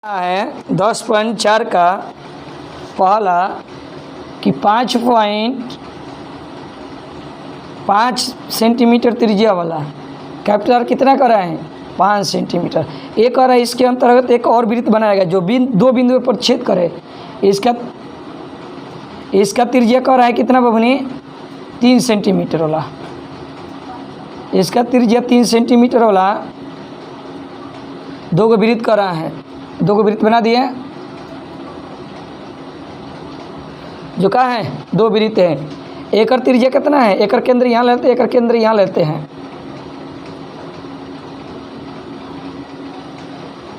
है 10.4 का पहला कि 5.5 सेंटीमीटर त्रिज्या वाला कैपिटल कितना कर रहा है 5 सेंटीमीटर। एक और है इसके अंतर्गत एक और वृत्त बनाएगा जो दो बिंदु पर छेद करे। इसका त्रिज्या कर रहा है कितना बबनी 3 सेंटीमीटर वाला। इसका त्रिज्या 3 सेंटीमीटर वाला दो को वृत्त कर रहा है। दो को वृत्त बना दिए जो कहा है दो वृत्त है। एक और त्रिज्या कितना है एक और केंद्र यहाँ लेते हैं एक और केंद्र यहाँ लेते हैं।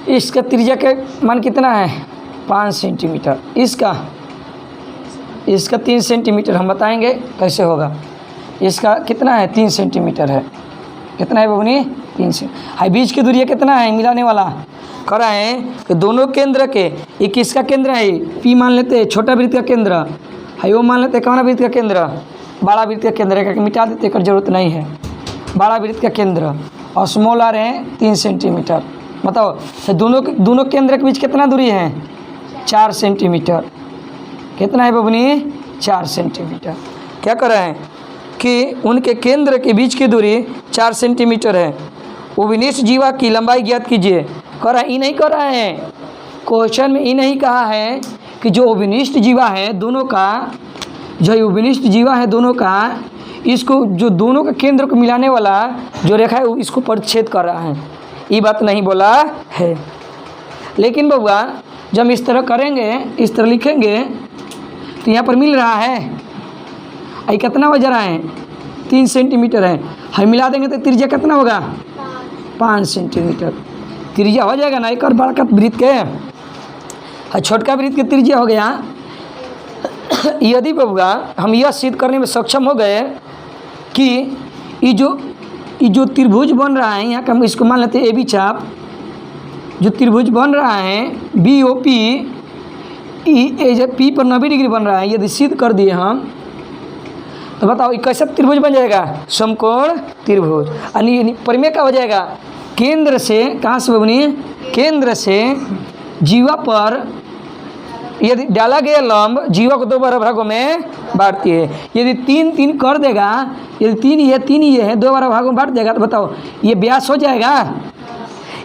इसका त्रिज्या के मान कितना है 5 सेंटीमीटर। इसका 3 सेंटीमीटर हम बताएंगे कैसे होगा। इसका कितना है 3 सेंटीमीटर है। कितना है बबनी 3 से हाई। बीच की दूरी कितना है मिलाने वाला कह रहा है कि दोनों केंद्र के एक किसका केंद्र है पी मान लेते हैं छोटा वृत्त का केंद्र है वो मान लेते हैं कौन वृत्त का केंद्र बड़ा वृत्त का केंद्र है मिटा देते कर जरूरत नहीं है। बड़ा वृत्त का केंद्र और स्मॉल आर है 3 सेंटीमीटर। बताओ तो दोनों केंद्र के बीच कितना दूरी है 4 सेंटीमीटर। कितना है बबनी 4 सेंटीमीटर। क्या कर रहे हैं कि उनके केंद्र के बीच की दूरी 4 सेंटीमीटर है। उपनिष्ठ जीवा की लंबाई ज्ञात कीजिए। कर रहा ये नहीं कर रहा है क्वेश्चन में ये नहीं कहा है कि जो उपनिष्ठ जीवा है दोनों का जो उपनिष्ठ जीवा है दोनों का इसको जो दोनों के केंद्र को मिलाने वाला जो रेखा है इसको परिच्छेद कर रहा है। ये बात नहीं बोला है। लेकिन बबुआ जब हम इस तरह करेंगे इस तरह लिखेंगे तो यहाँ पर मिल रहा है आई कितना हो जा रहा है 3 सेंटीमीटर है। हम मिला देंगे तो त्रिज्या कितना होगा 5 सेंटीमीटर त्रिज्या हो जाएगा ना। एक और बड़ा का वृत्त के छोटका वृत्त की त्रिज्या हो गया। यदि बबुआ हम यह सिद्ध करने में सक्षम हो गए कि ये जो त्रिभुज बन रहा है यहाँ का हम इसको मान लेते हैं ए बी चाप जो त्रिभुज बन रहा है बी ओ पी पी पर 90 डिग्री बन रहा है। यदि सिद्ध कर दिए हम तो बताओ कैसा त्रिभुज बन जाएगा समकोण त्रिभुज। यानी परिमेय का हो जाएगा केंद्र से कहाँ से बनी केंद्र से जीवा पर यदि डाला गया लंब जीवा को 2 बराबर भागों में बांटती है। यदि 3 कर देगा यदि 3 ये है 2 बराबर भागों में बांट देगा तो बताओ ये व्यास हो जाएगा।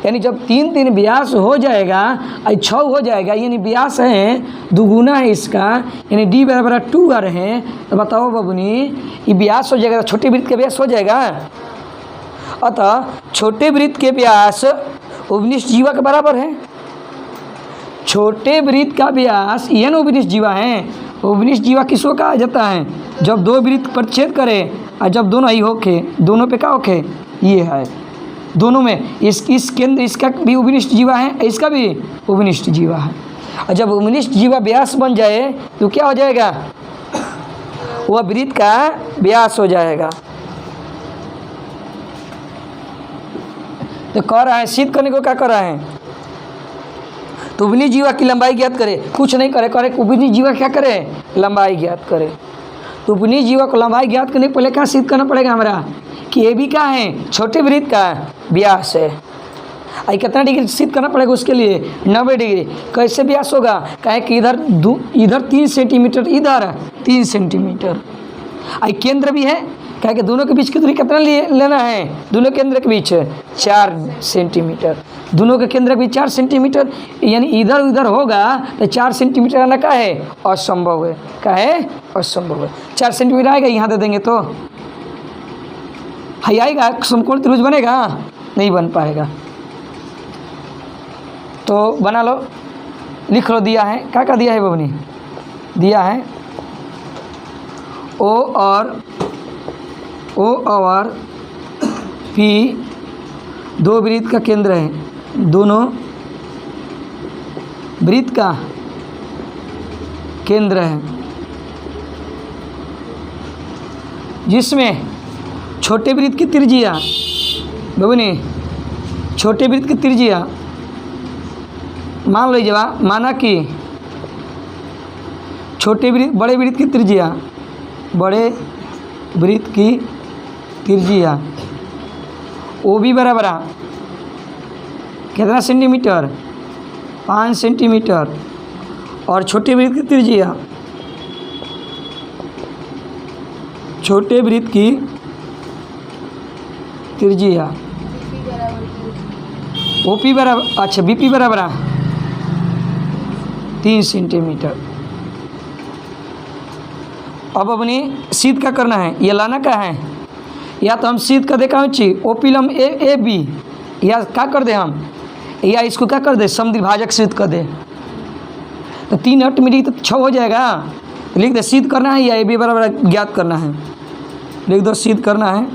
यानी जब 3 व्यास हो जाएगा 6 हो जाएगा यानी व्यास है दुगुना है इसका यानी डी बराबर 2 आ रहे हैं तो बताओ बबुनी ये व्यास हो जाएगा छोटे वृत्त के व्यास हो जाएगा। अतः छोटे वृत्त के व्यास उपनिष्ठ जीवा के बराबर है। छोटे वृत्त का व्यास यह ना उपनिष्ठ जीवा है। उपनिष्ठ जीवा किसको कहा जाता है जब दो वृत्त पर छेद करे और जब दोनों ही होके दोनों पे क्या होके ये है दोनों में इस केंद्र इसका भी उपनिष्ठ जीवा है इसका भी उपनिष्ठ जीवा है। और जब उपनिष्ठ जीवा व्यास बन जाए तो क्या हो जाएगा वह वृत्त का व्यास हो जाएगा। तो कह रहा है सिद्ध करने को क्या कर रहा है तो उपनिष्ठ जीवा की लंबाई ज्ञात करे। कुछ नहीं करे करे उपनिष्ठ जीवा क्या करे लंबाई ज्ञात करे। तो उपनिष्ठ जीवा को लंबाई ज्ञात करने पहले क्या सिद्ध करना पड़ेगा हमारा कि ये भी क्या है छोटे वृत्त का व्यास है। आई कितना डिग्री सिद्ध करना पड़ेगा उसके लिए 90 डिग्री। कैसे व्यास होगा कहे कि इधर 3 सेंटीमीटर इधर 3 सेंटीमीटर। आई केंद्र भी है कहे कि दोनों के बीच की दूरी कितना लेना है दोनों केंद्र के बीच 4 सेंटीमीटर। दोनों के केंद्र के बीच 4 सेंटीमीटर यानी इधर उधर होगा तो 4 सेंटीमीटर आना क्या है असंभव है। क्या है असंभव है। 4 सेंटीमीटर आएगा यहाँ दे देंगे तो हाई आएगा समकोण त्रिभुज बनेगा नहीं बन पाएगा। तो बना लो लिख लो दिया है क्या दिया है बबनी दिया है ओ और पी दो वृत्त का केंद्र है। दोनों वृत्त का केंद्र है जिसमें छोटे वृत्त की त्रिज्या बबनी छोटे वृत्त की त्रिज्या मान लीजिए माना कि बड़े वृत्त की त्रिज्या बड़े वृत्त की त्रिज्या ओ भी बराबर कितना सेंटीमीटर 5 सेंटीमीटर और छोटे वृत्त की त्रिज्या, छोटे वृत्त की त्रिज्या ओपी बराबर, अच्छा बीपी बराबर 3 सेंटीमीटर। अब अपनी सीध का करना है, ये लाना क्या है, या तो हम सीध का देखा ऊँची ओपी लंब ए बी, या क्या कर दे हम, या इसको क्या कर दे समद्विभाजक सीध कर दे, तो 3 8 मिली तो 6 हो जाएगा। लिख दे सीध करना है या ए बी बराबर ज्ञात करना है, लिख दो सीध करना है।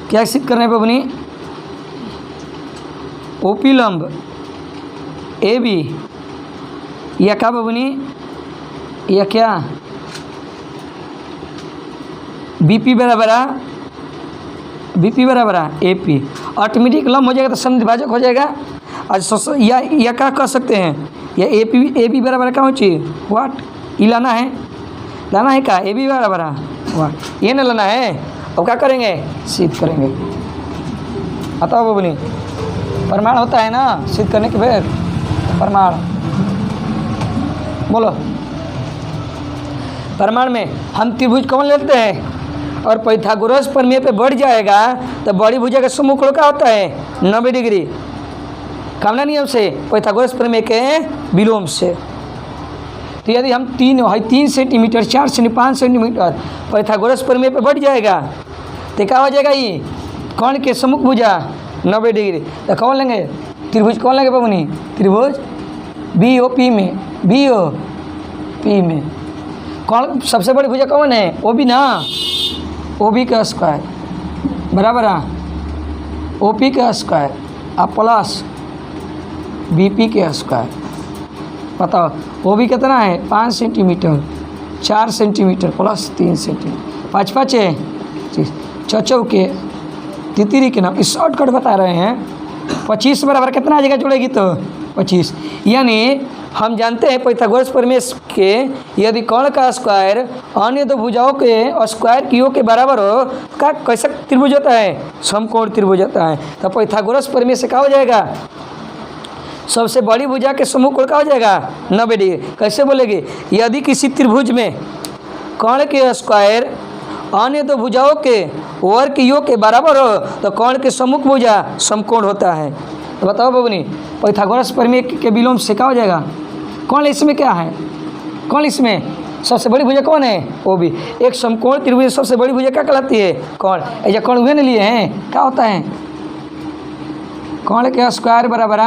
क्या सिद्ध करना है बबनी, ओपी लंब ए बी या क्या बबनी, या क्या बीपी बराबर ए पी, ऑटोमेटिक लंब हो जाएगा तो समद्विभाजक हो जाएगा। या क्या कर सकते हैं, या ए बी बराबर क्या हो चाहिए वाट, ये लाना है क्या ए बी बराबर वाट, ये ना लाना है। अब क्या करेंगे, सिद्ध करेंगे। बताओ बबनी, प्रमाण होता है ना सिद्ध करने के बाद, प्रमाण बोलो। प्रमाण में हम त्रिभुज कौन लेते हैं, और पाइथागोरस प्रमेय पे बढ़ जाएगा तो बड़ी भुजा का सम्मुख कोण क्या होता है 90 डिग्री, कामना नियम से, पाइथागोरस प्रमेय के विलोम से। तो यदि हम 3 सेंटीमीटर 4 सेंटीमीटर 5 सेंटीमीटर पाइथागोरस प्रमेय पे बढ़ जाएगा तो क्या हो जाएगा, ये कोण के सम्मुख भुजा 90 डिग्री। तो कौन लेंगे, त्रिभुज कौन लेंगे बबनी, त्रिभुज बी ओ पी में कौन सबसे बड़ी भुजा कौन है, ओ बी ना, ओ बी का स्क्वायर बराबर ओ पी का स्क्वायर अब प्लस बी पी के स्क्वायर। बताओ वो भी कितना है 5 सेंटीमीटर 4 सेंटीमीटर प्लस 3 सेंटीमीटर 5 5 चौचौ के तितरी के नाम, इस शॉर्टकट बता रहे हैं। 25 बराबर कितना आ जाएगा जुड़ेगी तो 25, यानी हम जानते हैं पाइथागोरस प्रमेय के यदि कोण का स्क्वायर अन्य दो भुजाओं के स्क्वायर की के बराबर हो का कैसा त्रिभुज होता है, समकोण त्रिभुज होता है। तो पाइथागोरस प्रमेय से क्या हो जाएगा, सबसे बड़ी भुजा के समूह कोण का हो जाएगा 90 डिग्री। कैसे बोलेगी, यदि किसी त्रिभुज में कोण के स्क्वायर अन्य दो भुजाओं के वर्ग की योग के बराबर हो तो कोण के सम्मुख भुजा समकोण होता है। तो बताओ बबनी, पाइथागोरस प्रमेय के विलोम से क्या हो जाएगा, कौन इसमें क्या है, कौन इसमें सबसे बड़ी भुजा कौन है, वो भी एक समकोण त्रिभुज सबसे बड़ी भुजा क्या कहलाती है, कौन। ऐसा कौन हुए न लिए हैं, क्या होता है, कोण के स्क्वायर बराबर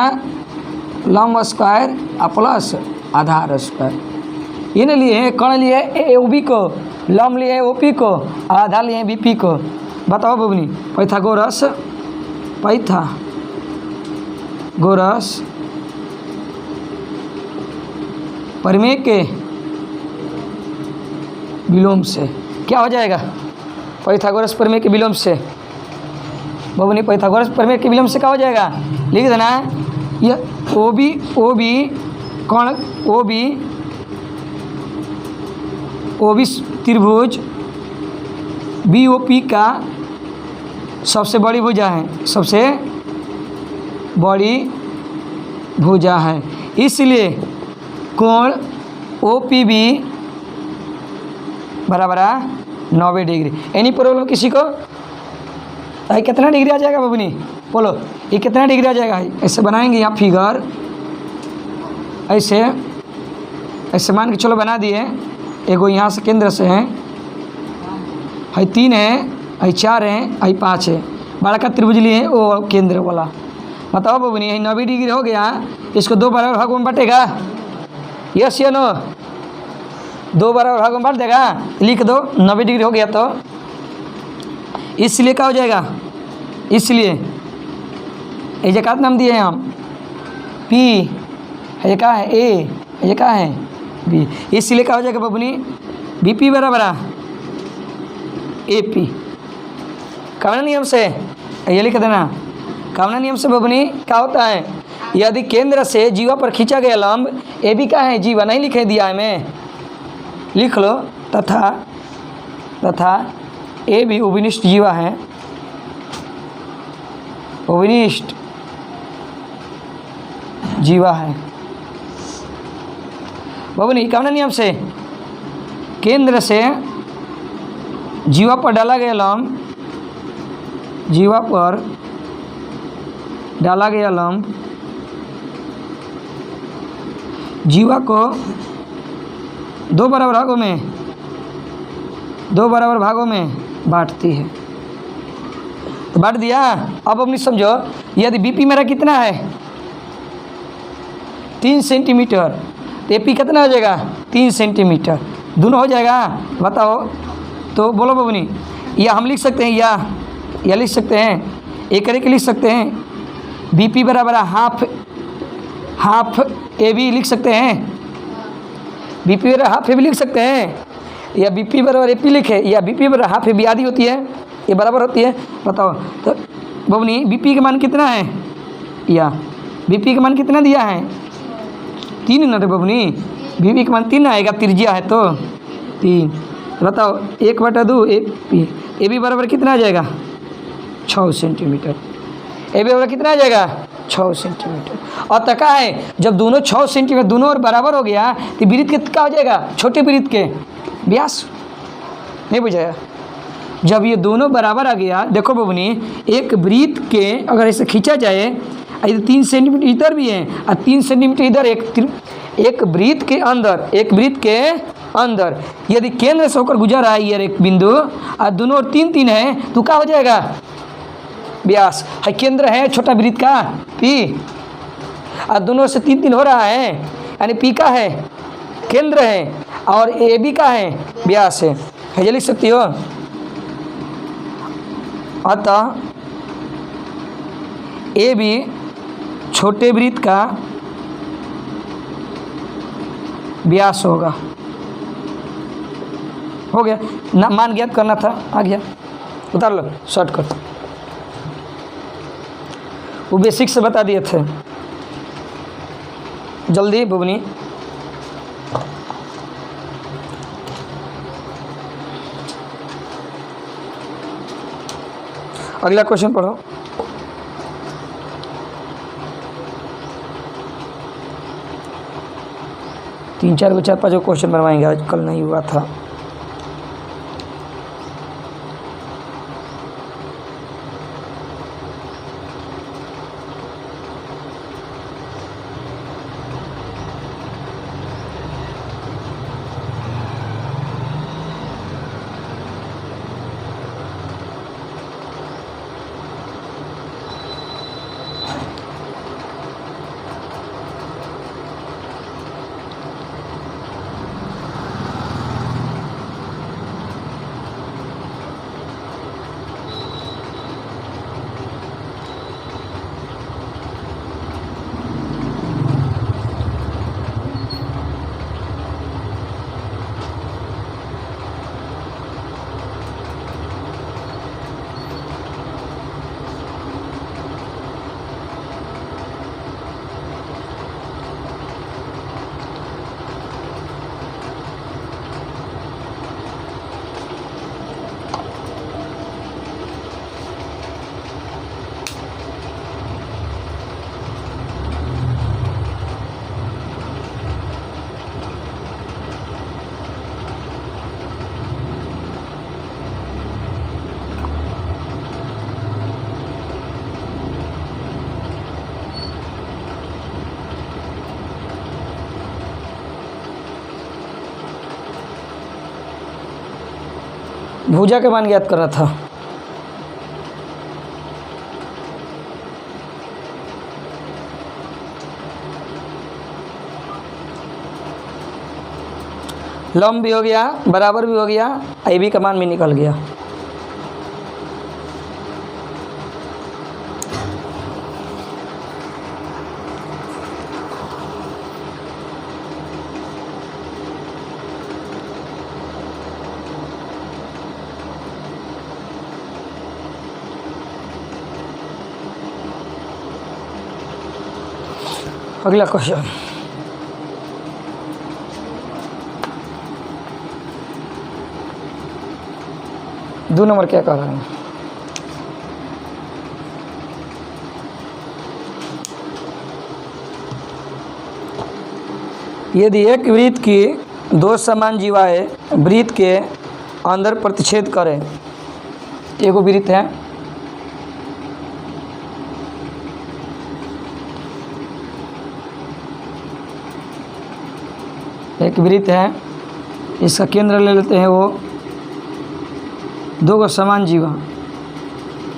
लंब स्क्वायर प्लस आधार स्क्वायर, ये न लिए हैं, कौन लिए है ओ बी को, लंब लिए है ओ पी को, आधार लिए है बी पी को। बताओ बबनी, पाइथागोरस प्रमेय के विलोम से क्या हो जाएगा, पाइथागोरस प्रमेय के विलोम से बबनी, पाइथागोरस प्रमेय के विलोम से क्या हो जाएगा, लिख देना ये ओ बी कौन ओ बी त्रिभुज बी ओ पी का सबसे बड़ी भुजा है, सबसे बड़ी भुजा है, इसलिए कोण ओ पी बी बराबर 90 डिग्री। एनी प्रॉब्लम किसी को, भाई कितना डिग्री आ जाएगा बबनी, बोलो ये कितना डिग्री आ जाएगा। ऐसे बनाएंगे यहाँ फिगर, ऐसे मान के चलो बना दिए, एगो यहाँ से केंद्र से है 3 है 4 है 5 है, बड़ा का त्रिभुज लिए है वो केंद्र वाला। बताओ बबनी, यही 90 डिग्री हो गया, इसको 2 बराबर भागों में बटेगा, यस या नो, 2 बराबर भागों में बांट देगा, लिख दो 90 डिग्री हो गया। तो इसलिए क्या हो जाएगा, इसलिए ये का नाम दिए हैं हम पी, ये क्या है ए, ये क्या है बी, इसलिए क्या हो जाएगा बबनी, बी पी बराबर ए पी। कामना नियम से ये लिख देना, कामना नियम से बबनी क्या होता है, यदि केंद्र से जीवा पर खींचा गया लंब ए बी का है, जीवा नहीं लिखे दिया है मैं, लिख लो, तथा ए भी उभयनिष्ठ जीवा है, ओवनिस्ट जीवा है। बबनी कौन नियम से केंद्र से जीवा पर डाला गया लंब, जीवा पर डाला गया लंब जीवा को दो बराबर भागों में बांटती है। तो बांट दिया। अब अपनी समझो, यदि बीपी मेरा कितना है 3 सेंटीमीटर, तो एपी कितना हो जाएगा 3 सेंटीमीटर, दोनों हो जाएगा। बताओ तो बोलो बबनी। या हम लिख सकते हैं या लिख सकते हैं, एक करके लिख सकते हैं, बीपी बराबर हाफ ए बी लिख सकते हैं, बीपी बराबर हाफ ए बी लिख सकते हैं, या बीपी बराबर एपी लिखे, या बीपी बराबर हाफ ए बी आदि होती है, ये बराबर होती है। बताओ तो बबनी बीपी का मान कितना है, या बीपी का मान कितना दिया है 3 ना रे बबनी, बीपी का मान 3 आएगा, त्रिज्या है तो 3। बताओ 1/2 ए बी बराबर कितना आ जाएगा 6 सेंटीमीटर, ए बी बराबर कितना आ जाएगा 6 सेंटीमीटर। और तका है जब दोनों 6 सेंटीमीटर दोनों और बराबर हो गया तो वृत्त के क्या हो जाएगा, छोटे वृत्त के व्यास। नहीं बुझाया? जब ये दोनों बराबर आ गया, देखो बबनी एक वृत्त के अगर ऐसे खींचा जाए, इधर 3 सेंटीमीटर इधर भी है और 3 सेंटीमीटर इधर, एक वृत्त के अंदर यदि केंद्र से होकर गुजर रहा है ये एक बिंदु और दोनों और 3 है तो क्या हो जाएगा व्यास है। केंद्र है छोटा वृत्त का पी और दोनों से 3 हो रहा है, यानी पी का है केंद्र है और ए बी का है व्यास है। ये लिख सकती हो। अतः ए बी छोटे वृत्त का व्यास होगा। हो गया ना, मान ज्ञात करना था, आ गया, उतार लो शॉर्टकट, वो बेसिक से बता दिए थे। जल्दी बुबनी, अगला क्वेश्चन पढ़ो। तीन चार 4-5 क्वेश्चन बनवाएंगे, आज कल नहीं हुआ था। भुजा के मान ज्ञात कर रहा था। लंब भी हो गया, बराबर भी हो गया, ए बी का मान भी निकल गया। अगला क्वेश्चन, दो नंबर क्या कह रहा है। यदि एक वृत्त की दो समान जीवाएं वृत्त के अंदर प्रतिच्छेद करें, एगो वृत्त है, एक वृत्त है, इसका केंद्र ले लेते हैं, वो दो गो समान जीवा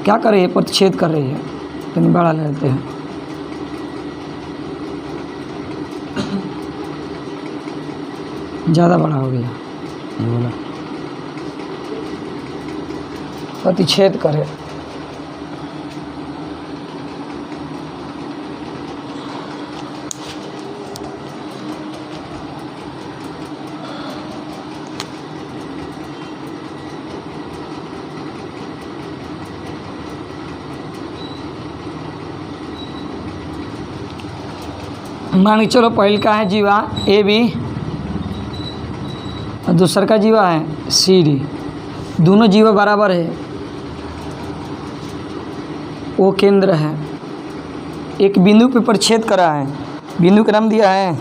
क्या कर रही है, प्रतिच्छेद कर रही है, कहीं बड़ा ले लेते हैं, ज़्यादा बड़ा हो गया ये बोला, प्रतिच्छेद करे, मान के चलो पहले का है जीवा ए बी और दूसरा का जीवा है सी डी, दोनों जीवा बराबर है, वो केंद्र है, एक बिंदु पे प्रतिच्छेद करा है, बिंदु का नाम दिया है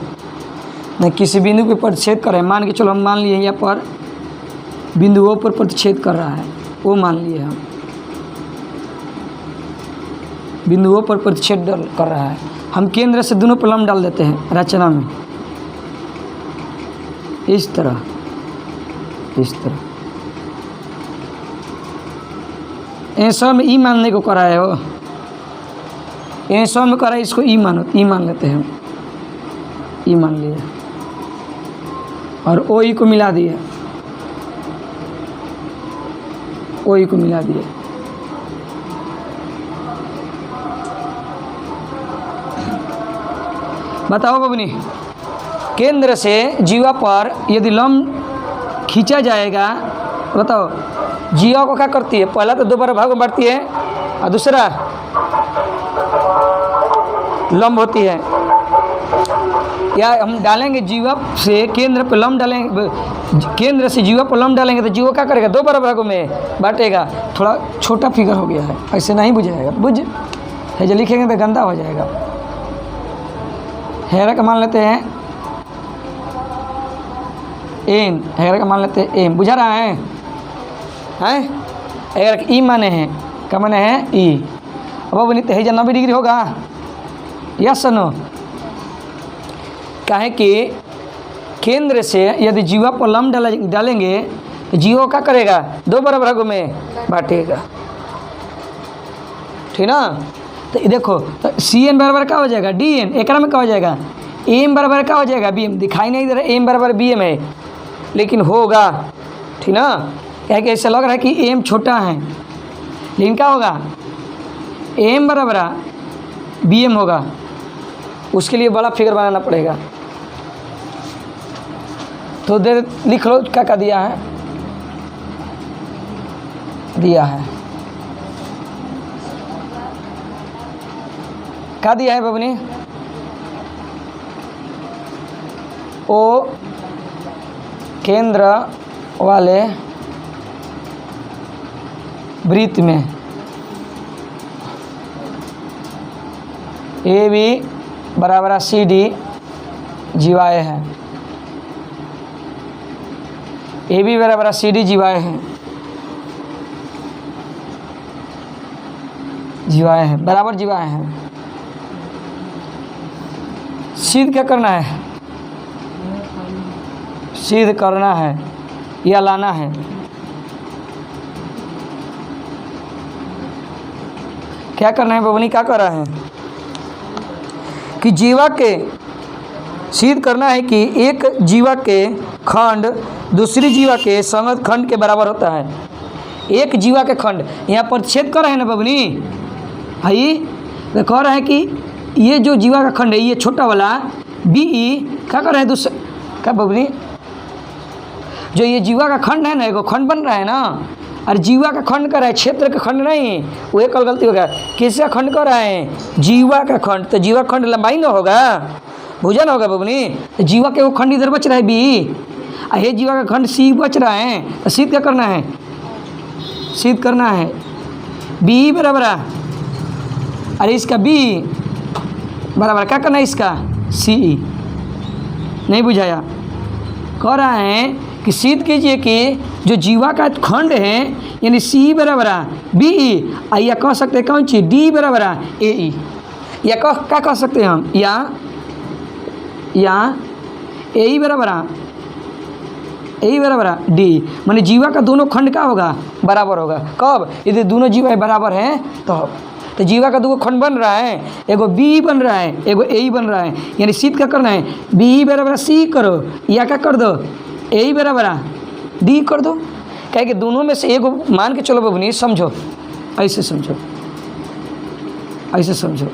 न, किसी बिंदु पे प्रतिच्छेद कर रहे हैं, मान के चलो हम मान लिए यहाँ पर बिंदु ओ पर प्रतिच्छेद कर रहा है, वो मान लिए हम बिंदु ओ पर प्रतिच्छेद कर रहा है, हम केंद्र से दोनों पर लंब डाल देते हैं रचना में, इस तरह ऐसा में ई मानने को करा है, वो ऐसा में करा है, इसको ई मान लेते हैं, ई मान लिए और ओ ई को मिला दिए, ओ ई को मिला दिए, बताओ बबनी, केंद्र से जीवा पर यदि लंब खींचा जाएगा, बताओ जीवा को क्या करती है, पहला तो दो बार भाग में बढ़ती है और दूसरा लंब होती है, या हम डालेंगे जीवा से केंद्र पर लंब डालेंगे, केंद्र से जीवा पर लंब डालेंगे तो जीवा क्या करेगा, दो बार भागों में बांटेगा, थोड़ा छोटा फिगर हो गया है, ऐसे नहीं बुझाएगा, बुझ है जो लिखेंगे तो गंदा हो जाएगा, हेरा का मान लेते हैं एन, हेरा का मान लेते हैं एम, बुझा रहा है अगर ई माने हैं, क्या माने हैं ई, अब बनी तो 90 डिग्री होगा, यस नो, काहे कि केंद्र से यदि जीवा पर लंब डालेंगे तो जीवा क्या करेगा, दो बराबर भागों में बांटेगा, ठीक ना, तो देखो तो सी एन बराबर क्या हो जाएगा, डी एन, एक में क्या हो जाएगा, एम बराबर क्या हो जाएगा, बी एम, दिखाई नहीं दे रहा एम बराबर बी एम है, लेकिन होगा, ठीक ना, क्या कि ऐसा लग रहा है कि एम छोटा है, लेकिन क्या होगा, एम बराबर बी एम होगा, उसके लिए बड़ा फिगर बनाना पड़ेगा, तो दे लिख लो क्या क्या दिया है, क्या दिया है बबनी, ओ केंद्र वाले वृत्त में ए बी बराबर सी डी जीवाएँ हैं, ए बी बराबर सी डी जीवाएँ हैं, बराबर जीवाएँ हैं, सिद्ध क्या करना है, सिद्ध करना है या लाना है, क्या करना है बबनी, क्या कर रहा है कि जीवा के सिद्ध करना है कि एक जीवा के खंड दूसरी जीवा के संगत खंड के बराबर होता है, एक जीवा के खंड यहाँ पर छेद कर रहे हैं ना बबनी, भाई वे कह रहा है कि ये जो जीवा का खंड है, ये छोटा वाला बी ई क्या कर रहा है, दूसरा क्या बबनी, जो ये जीवा का खंड है ना, एगो खंड बन रहा है ना, और जीवा का खंड कर रहा है, क्षेत्र का खंड नहीं, वो एक गलती हो गया, किसका खंड कर रहा है, जीवा का खंड, तो जीवा खंड लंबाई ना होगा, भुजन होगा बबनी, तो जीवा के वो खंड इधर बच रहा है बी, और ये जीवा का खंड सी बच रहा है, तो सिद्ध क्या करना है, सिद्ध करना है बी बराबर, अरे इसका बी बराबर क्या करना है, इसका सी, नहीं बुझाया। कह रहा है कि सिद्ध कीजिए कि जो जीवा का खंड है यानी सी बराबर बी ई, या कह सकते हैं कौन चीज़ डी बराबर ए ई, या क्या कह सकते हैं हम, या ए ई बराबर डी, माने जीवा का दोनों खंड का होगा बराबर होगा। कब? यदि दोनों जीवा बराबर हैं तो जीवा का दो खंड बन रहा है, एगो बी बन रहा है एगो ए बन रहा है, यानी सिद्ध क्या करना है, बी बराबर सी करो या क्या कर दो ए बराबर डी कर दो। कहे कि दोनों में से एगो मान के चलो बबनी, समझो ऐसे समझो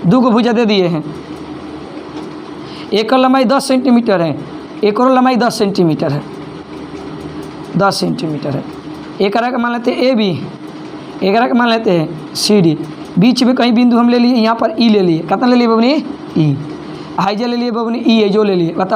दो को भुजा दे दिए हैं, एक और लंबाई 10 सेंटीमीटर है, एक और लंबाई 10 सेंटीमीटर है, 10 सेंटीमीटर है। एक का मान लेते हैं ए बी, एक का मान लेते हैं सी डी, बीच में कहीं बिंदु हम ले लिए, यहाँ पर ई ले लिए, कितना ले लिए बबनी ई, हाइजा ले लिए बबनी ई है जो ले लिए, बताओ।